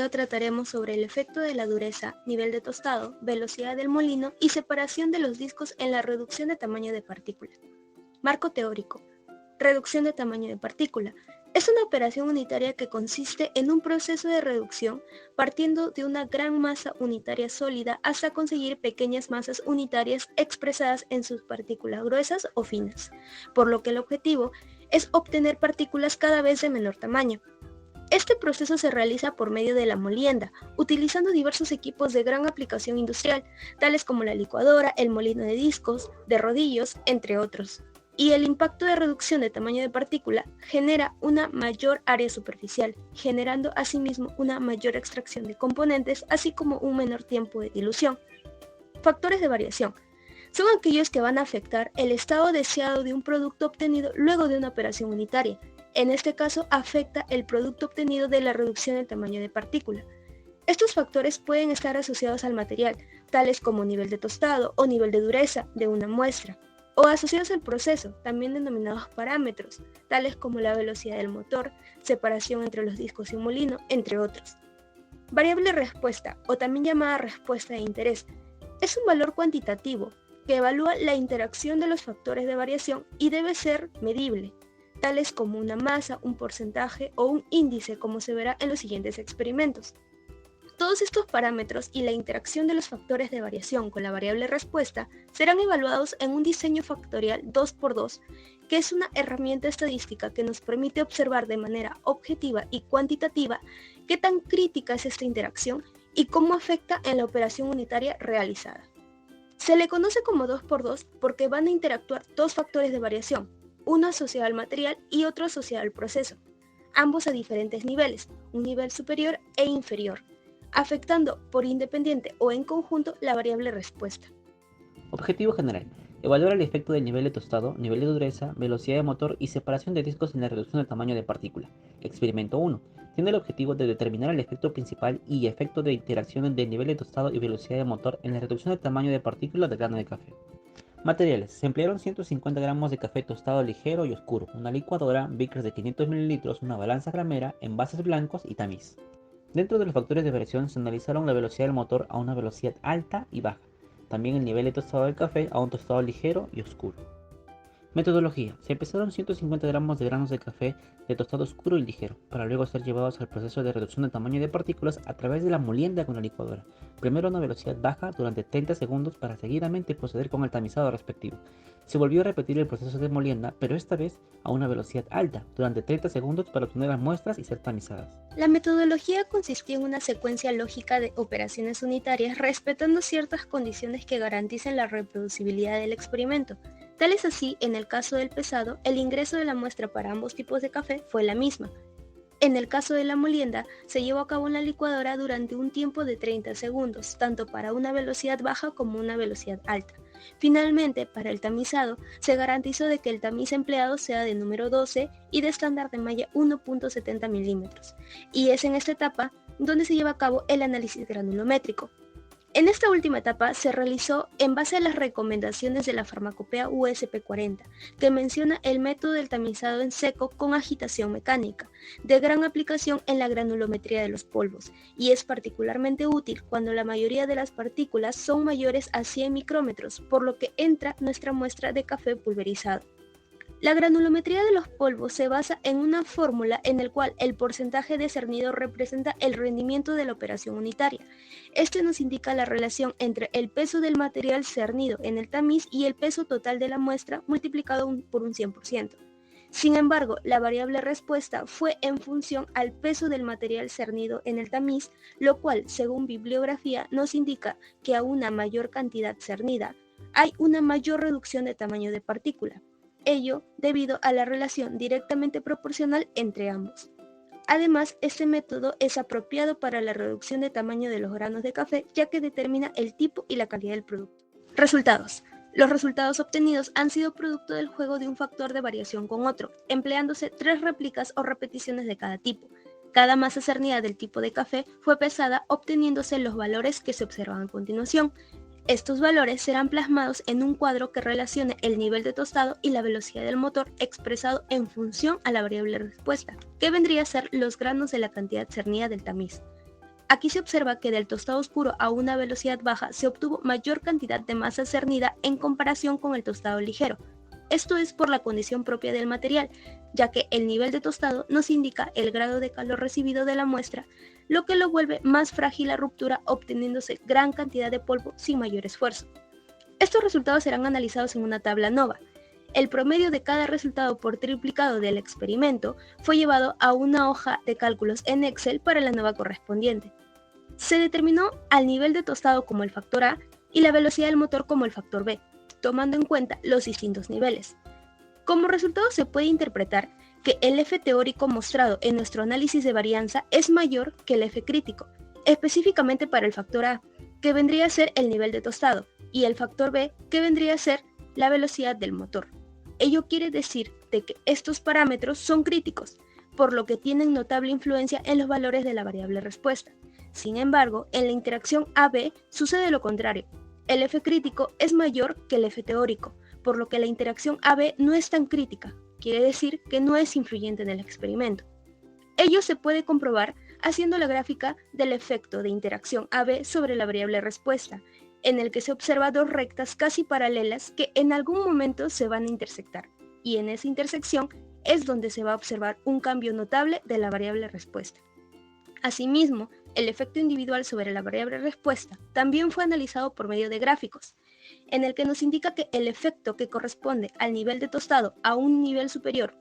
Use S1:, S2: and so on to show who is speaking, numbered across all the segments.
S1: video trataremos sobre el efecto de la dureza, nivel de tostado, velocidad del molino y separación de los discos en la reducción de tamaño de partícula. Marco teórico. Reducción de tamaño de partícula. Es una operación unitaria que consiste en un proceso de reducción partiendo de una gran masa unitaria sólida hasta conseguir pequeñas masas unitarias expresadas en sus partículas gruesas o finas, por lo que el objetivo es obtener partículas cada vez de menor tamaño. Este proceso se realiza por medio de la molienda, utilizando diversos equipos de gran aplicación industrial, tales como la licuadora, el molino de discos, de rodillos, entre otros. Y el impacto de reducción de tamaño de partícula genera una mayor área superficial, generando asimismo una mayor extracción de componentes, así como un menor tiempo de dilución. Factores de variación. Son aquellos que van a afectar el estado deseado de un producto obtenido luego de una operación unitaria. En este caso, afecta el producto obtenido de la reducción del tamaño de partícula. Estos factores pueden estar asociados al material, tales como nivel de tostado o nivel de dureza de una muestra, o asociados al proceso, también denominados parámetros, tales como la velocidad del motor, separación entre los discos y un molino, entre otros. Variable respuesta, o también llamada respuesta de interés, es un valor cuantitativo que evalúa la interacción de los factores de variación y debe ser medible, tales como una masa, un porcentaje o un índice, como se verá en los siguientes experimentos. Todos estos parámetros y la interacción de los factores de variación con la variable respuesta serán evaluados en un diseño factorial 2×2, que es una herramienta estadística que nos permite observar de manera objetiva y cuantitativa qué tan crítica es esta interacción y cómo afecta en la operación unitaria realizada. Se le conoce como 2×2 porque van a interactuar dos factores de variación, uno asociado al material y otro asociado al proceso, ambos a diferentes niveles, un nivel superior e inferior, afectando por independiente o en conjunto la variable respuesta.
S2: Objetivo general. Evaluar el efecto del nivel de tostado, nivel de dureza, velocidad de motor y separación de discos en la reducción del tamaño de partícula. Experimento 1. Tiene el objetivo de determinar el efecto principal y efecto de interacción del nivel de tostado y velocidad de motor en la reducción del tamaño de partícula del grano de café. Materiales. Se emplearon 150 gramos de café tostado ligero y oscuro, una licuadora, beakers de 500 ml, una balanza gramera, envases blancos y tamiz. Dentro de los factores de variación se analizaron la velocidad del motor a una velocidad alta y baja, también el nivel de tostado del café a un tostado ligero y oscuro. Metodología. Se pesaron 150 gramos de granos de café de tostado oscuro y ligero, para luego ser llevados al proceso de reducción de tamaño de partículas a través de la molienda con la licuadora. Primero a una velocidad baja durante 30 segundos para seguidamente proceder con el tamizado respectivo. Se volvió a repetir el proceso de molienda, pero esta vez a una velocidad alta, durante 30 segundos para obtener las muestras y ser tamizadas.
S1: La metodología consistía en una secuencia lógica de operaciones unitarias respetando ciertas condiciones que garanticen la reproducibilidad del experimento. Tal es así, en el caso del pesado, el ingreso de la muestra para ambos tipos de café fue la misma. En el caso de la molienda, se llevó a cabo en la licuadora durante un tiempo de 30 segundos, tanto para una velocidad baja como una velocidad alta. Finalmente, para el tamizado, se garantizó de que el tamiz empleado sea de número 12 y de estándar de malla 1.70 milímetros, y es en esta etapa donde se lleva a cabo el análisis granulométrico. En esta última etapa se realizó en base a las recomendaciones de la Farmacopea USP40, que menciona el método del tamizado en seco con agitación mecánica, de gran aplicación en la granulometría de los polvos, y es particularmente útil cuando la mayoría de las partículas son mayores a 100 micrómetros, por lo que entra nuestra muestra de café pulverizado. La granulometría de los polvos se basa en una fórmula en la cual el porcentaje de cernido representa el rendimiento de la operación unitaria. Este nos indica la relación entre el peso del material cernido en el tamiz y el peso total de la muestra multiplicado por un 100%. Sin embargo, la variable respuesta fue en función al peso del material cernido en el tamiz, lo cual, según bibliografía, nos indica que a una mayor cantidad cernida hay una mayor reducción de tamaño de partícula. Ello debido a la relación directamente proporcional entre ambos. Además, este método es apropiado para la reducción de tamaño de los granos de café, ya que determina el tipo y la calidad del producto. Resultados. Los resultados obtenidos han sido producto del juego de un factor de variación con otro, empleándose 3 réplicas o repeticiones de cada tipo. Cada masa cernida del tipo de café fue pesada, obteniéndose los valores que se observan a continuación. Estos valores serán plasmados en un cuadro que relacione el nivel de tostado y la velocidad del motor expresado en función a la variable respuesta, que vendría a ser los granos de la cantidad cernida del tamiz. Aquí se observa que del tostado oscuro a una velocidad baja se obtuvo mayor cantidad de masa cernida en comparación con el tostado ligero. Esto es por la condición propia del material, ya que el nivel de tostado nos indica el grado de calor recibido de la muestra, lo que lo vuelve más frágil a ruptura, obteniéndose gran cantidad de polvo sin mayor esfuerzo. Estos resultados serán analizados en una tabla NOVA. El promedio de cada resultado por triplicado del experimento fue llevado a una hoja de cálculos en Excel para la NOVA correspondiente. Se determinó al nivel de tostado como el factor A y la velocidad del motor como el factor B, tomando en cuenta los distintos niveles. Como resultado se puede interpretar que el F teórico mostrado en nuestro análisis de varianza es mayor que el F crítico, específicamente para el factor A, que vendría a ser el nivel de tostado, y el factor B, que vendría a ser la velocidad del motor. Ello quiere decir de que estos parámetros son críticos, por lo que tienen notable influencia en los valores de la variable respuesta. Sin embargo, en la interacción AB sucede lo contrario. El F crítico es mayor que el F teórico, por lo que la interacción AB no es tan crítica, quiere decir que no es influyente en el experimento. Ello se puede comprobar haciendo la gráfica del efecto de interacción AB sobre la variable respuesta, en el que se observa dos rectas casi paralelas que en algún momento se van a intersectar, y en esa intersección es donde se va a observar un cambio notable de la variable respuesta. Asimismo, el efecto individual sobre la variable respuesta también fue analizado por medio de gráficos, en el que nos indica que el efecto que corresponde al nivel de tostado a un nivel superior,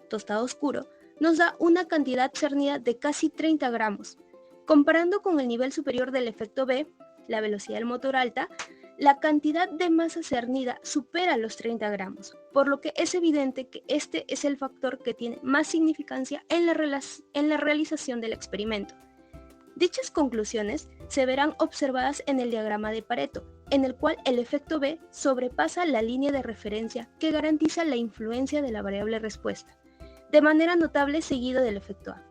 S1: tostado oscuro, nos da una cantidad cernida de casi 30 gramos. Comparando con el nivel superior del efecto B, la velocidad del motor alta, la cantidad de masa cernida supera los 30 gramos, por lo que es evidente que este es el factor que tiene más significancia en la realización del experimento. Dichas conclusiones se verán observadas en el diagrama de Pareto, en el cual el efecto B sobrepasa la línea de referencia que garantiza la influencia de la variable respuesta, de manera notable seguido del efecto A.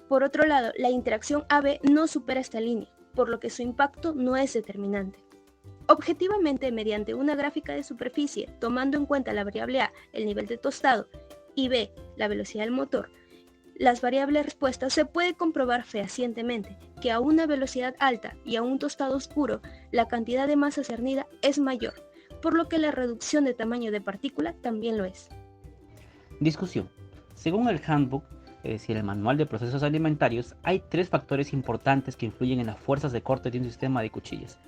S1: Por otro lado, la interacción AB no supera esta línea, por lo que su impacto no es determinante. Objetivamente, mediante una gráfica de superficie, tomando en cuenta la variable A, el nivel de tostado, y B, la velocidad del motor, las variables respuestas, se puede comprobar fehacientemente que a una velocidad alta y a un tostado oscuro, la cantidad de masa cernida es mayor, por lo que la reducción de tamaño de partícula también lo es.
S2: Discusión. Según el Handbook, es decir, el Manual de Procesos Alimentarios, hay tres factores importantes que influyen en las fuerzas de corte de un sistema de cuchillas,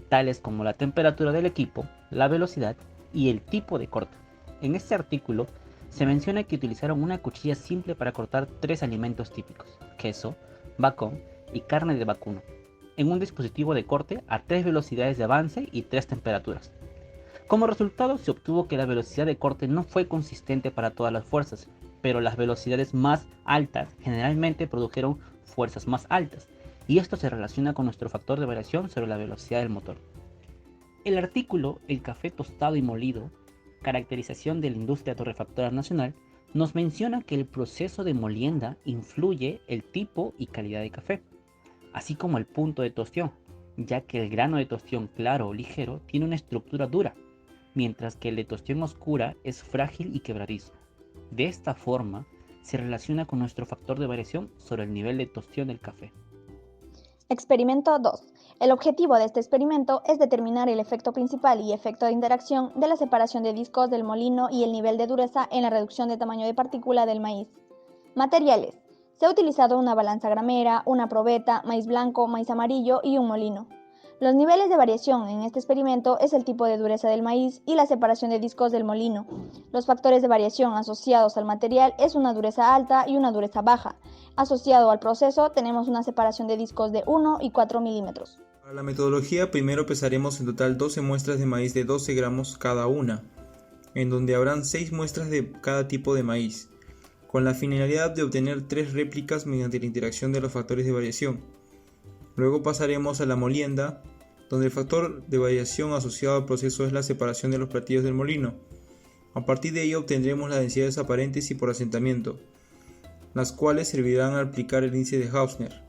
S2: tales como la temperatura del equipo, la velocidad y el tipo de corte. En este artículo se menciona que utilizaron una cuchilla simple para cortar tres alimentos típicos: queso, bacon y carne de vacuno, en un dispositivo de corte a tres velocidades de avance y tres temperaturas. Como resultado, se obtuvo que la velocidad de corte no fue consistente para todas las fuerzas, pero las velocidades más altas generalmente produjeron fuerzas más altas, y esto se relaciona con nuestro factor de variación sobre la velocidad del motor. El artículo El café tostado y molido, caracterización de la industria torrefactora nacional, nos menciona que el proceso de molienda influye el tipo y calidad de café, así como el punto de tostión, ya que el grano de tostión claro o ligero tiene una estructura dura, mientras que el de tostión oscura es frágil y quebradizo. De esta forma, se relaciona con nuestro factor de variación sobre el nivel de tostión del café.
S3: Experimento 2. El objetivo de este experimento es determinar el efecto principal y efecto de interacción de la separación de discos del molino y el nivel de dureza en la reducción de tamaño de partícula del maíz. Materiales. Se ha utilizado una balanza gramera, una probeta, maíz blanco, maíz amarillo y un molino. Los niveles de variación en este experimento es el tipo de dureza del maíz y la separación de discos del molino. Los factores de variación asociados al material es una dureza alta y una dureza baja. Asociado al proceso tenemos una separación de discos de 1 y 4 milímetros.
S4: Para la metodología, primero pesaremos en total 12 muestras de maíz de 12 gramos cada una, en donde habrán 6 muestras de cada tipo de maíz, con la finalidad de obtener 3 réplicas mediante la interacción de los factores de variación. Luego pasaremos a la molienda, donde el factor de variación asociado al proceso es la separación de los platillos del molino. A partir de ello obtendremos las densidades aparentes y por asentamiento, las cuales servirán al aplicar el índice de Hausner.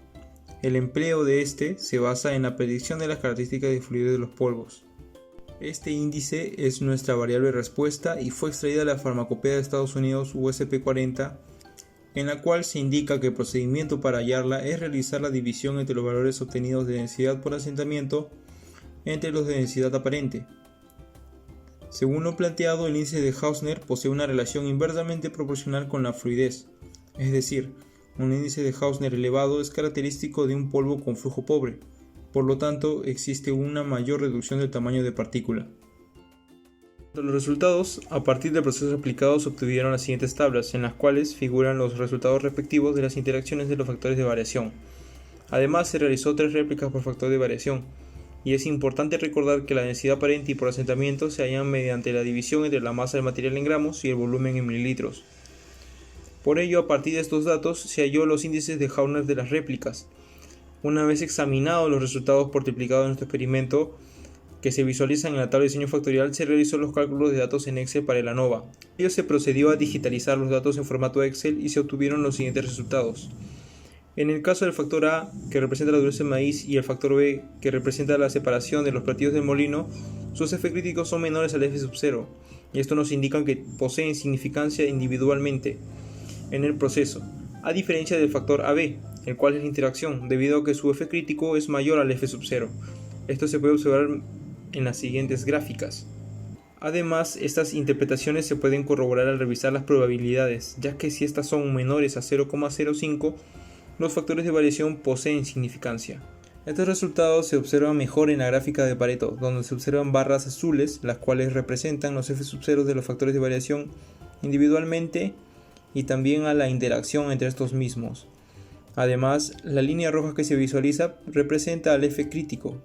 S4: El empleo de este se basa en la predicción de las características de fluidez de los polvos. Este índice es nuestra variable respuesta y fue extraída de la farmacopea de Estados Unidos USP 40 en la cual se indica que el procedimiento para hallarla es realizar la división entre los valores obtenidos de densidad por asentamiento entre los de densidad aparente. Según lo planteado, el índice de Hausner posee una relación inversamente proporcional con la fluidez, es decir, un índice de Hausner elevado es característico de un polvo con flujo pobre, por lo tanto existe una mayor reducción del tamaño de partícula. Los resultados a partir del proceso aplicado se obtuvieron las siguientes tablas, en las cuales figuran los resultados respectivos de las interacciones de los factores de variación. Además, se realizó 3 réplicas por factor de variación, y es importante recordar que la densidad aparente y por asentamiento se hallan mediante la división entre la masa del material en gramos y el volumen en mililitros. Por ello, a partir de estos datos, se halló los índices de Hausner de las réplicas. Una vez examinados los resultados por triplicado de nuestro experimento, que se visualizan en la tabla de diseño factorial, se realizó los cálculos de datos en Excel para el ANOVA. Ello se procedió a digitalizar los datos en formato Excel y se obtuvieron los siguientes resultados. En el caso del factor A, que representa la dureza del maíz, y el factor B, que representa la separación de los platillos del molino, sus F críticos son menores al F sub 0, y esto nos indica que poseen significancia individualmente en el proceso, a diferencia del factor AB, el cual es la interacción, debido a que su F crítico es mayor al F sub 0. Esto se puede observar en las siguientes gráficas. Además, estas interpretaciones se pueden corroborar al revisar las probabilidades, ya que si estas son menores a 0,05, los factores de variación poseen significancia. Estos resultados se observan mejor en la gráfica de Pareto, donde se observan barras azules, las cuales representan los F sub 0 de los factores de variación individualmente y también a la interacción entre estos mismos. Además, la línea roja que se visualiza representa al F crítico.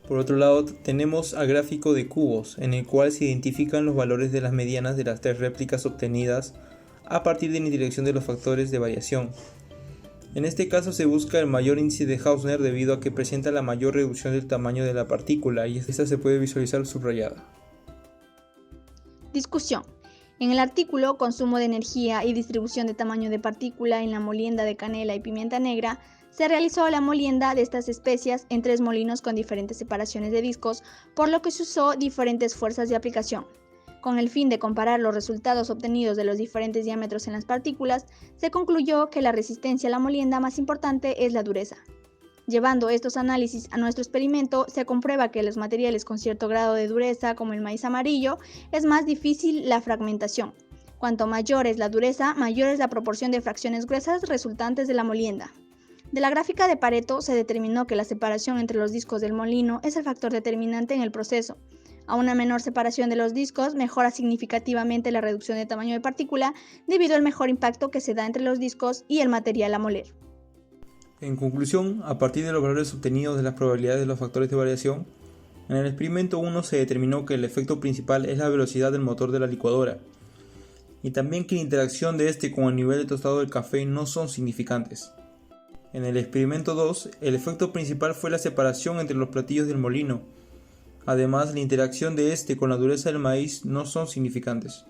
S4: Por otro lado, tenemos al gráfico de cubos, en el cual se identifican los valores de las medianas de las 3 réplicas obtenidas a partir de la interacción de los factores de variación. En este caso se busca el mayor índice de Hausner debido a que presenta la mayor reducción del tamaño de la partícula, y esta se puede visualizar subrayada.
S3: Discusión. En el artículo Consumo de energía y distribución de tamaño de partícula en la molienda de canela y pimienta negra, se realizó la molienda de estas especias en 3 molinos con diferentes separaciones de discos, por lo que se usó diferentes fuerzas de aplicación. Con el fin de comparar los resultados obtenidos de los diferentes diámetros en las partículas, se concluyó que la resistencia a la molienda más importante es la dureza. Llevando estos análisis a nuestro experimento, se comprueba que los materiales con cierto grado de dureza, como el maíz amarillo, es más difícil la fragmentación. Cuanto mayor es la dureza, mayor es la proporción de fracciones gruesas resultantes de la molienda. De la gráfica de Pareto se determinó que la separación entre los discos del molino es el factor determinante en el proceso. A una menor separación de los discos mejora significativamente la reducción de tamaño de partícula debido al mejor impacto que se da entre los discos y el material a moler.
S4: En conclusión, a partir de los valores obtenidos de las probabilidades de los factores de variación, en el experimento 1 se determinó que el efecto principal es la velocidad del motor de la licuadora, y también que la interacción de este con el nivel de tostado del café no son significantes. En el experimento 2, el efecto principal fue la separación entre los platillos del molino. Además, la interacción de este con la dureza del maíz no son significantes.